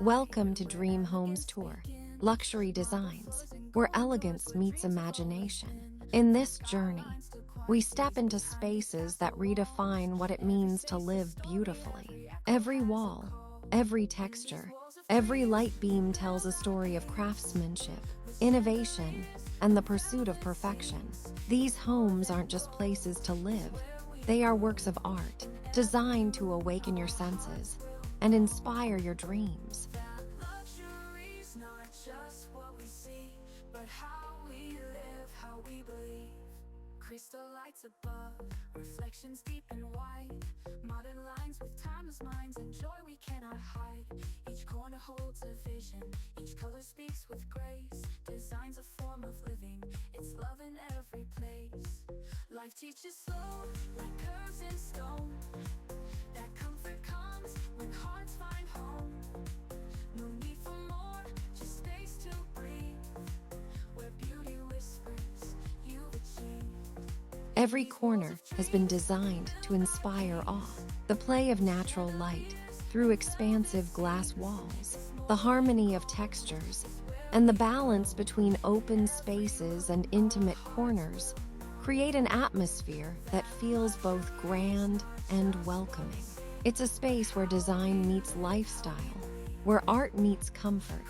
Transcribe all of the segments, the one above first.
Welcome to Dream Homes Tour, luxury designs, where elegance meets imagination. In this journey, we step into spaces that redefine what it means to live beautifully. Every wall, every texture, every light beam tells a story of craftsmanship, innovation, and the pursuit of perfection. These homes aren't just places to live, they are works of art, designed to awaken your senses and inspire your dreams. Luxury's not just what we see, but how we live, how we believe. Crystal lights above, reflections deep and wide, modern lines with timeless minds and joy we cannot hide. Each corner holds a vision, each color speaks with grace. Design's a form of living, it's love in every place. Life teaches slow, like curves in stone. That comfort comes when hearts find home. No need for more, just space to breathe. Where beauty whispers, you achieve. Every corner has been designed to inspire awe. The play of natural light through expansive glass walls, the harmony of textures, and the balance between open spaces and intimate corners create an atmosphere that feels both grand and welcoming. It's a space where design meets lifestyle, where art meets comfort.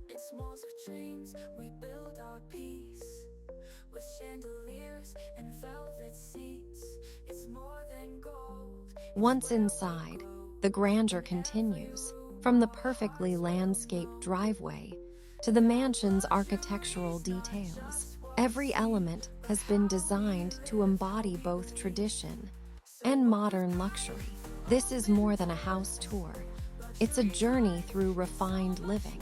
It's walls of dreams, we build our peace. With chandeliers and velvet seats, it's more than gold. Once inside, the grandeur continues, from the perfectly landscaped driveway to the mansion's architectural details. Every element has been designed to embody both tradition and modern luxury. This is more than a house tour. It's a journey through refined living.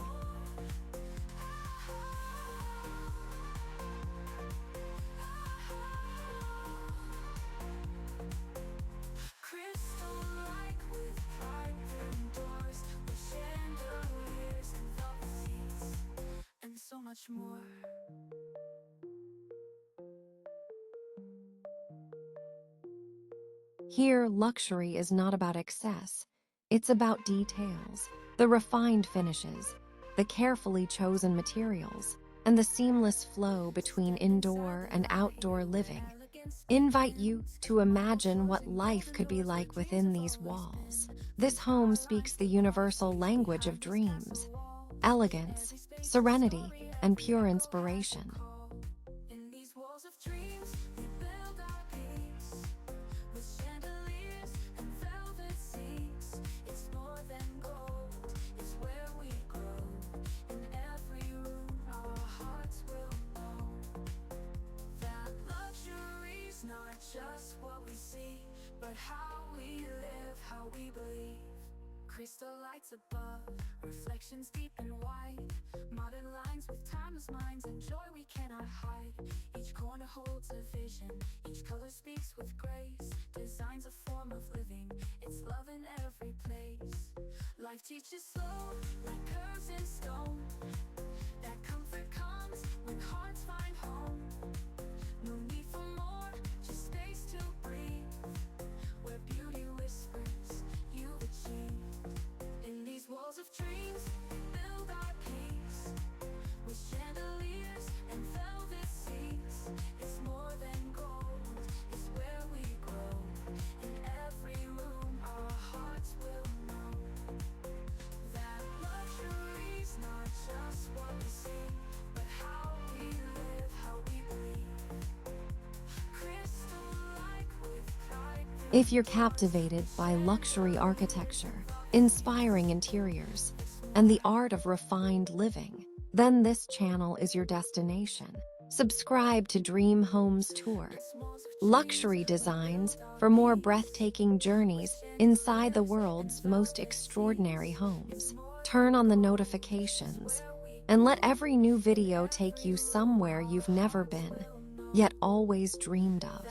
So much more. Here, luxury is not about excess. It's about details, the refined finishes, the carefully chosen materials, and the seamless flow between indoor and outdoor living. Invite you to imagine what life could be like within these walls. This home speaks the universal language of dreams, elegance, serenity, and pure inspiration. In these walls of dreams, we build our peace. With chandeliers and velvet seats, it's more than gold, it's where we grow. In every room, our hearts will know that luxury's not just what we see, but how we live, how we believe. Crystal lights above, reflections deep and wide, modern lines with timeless minds and joy we cannot hide. Each corner holds a vision, each color speaks with grace. Design's a form of living, it's love in every place. Life teaches slow, like curves in stone. That comfort comes when hearts find home. No need for more, just space to breathe. Where beauty whispers, you achieve. In these walls of dreams, we build our peace. With chandeliers and velvet seats, it's more than gold, it's where we grow. In every room, our hearts will know that luxury's not just what we see, but how we live, how we believe. Crystal-like with pride. If you're captivated by luxury architecture, inspiring interiors, and the art of refined living, then this channel is your destination. Subscribe to Dream Homes Tour, luxury designs for more breathtaking journeys inside the world's most extraordinary homes. Turn on the notifications and let every new video take you somewhere you've never been, yet always dreamed of.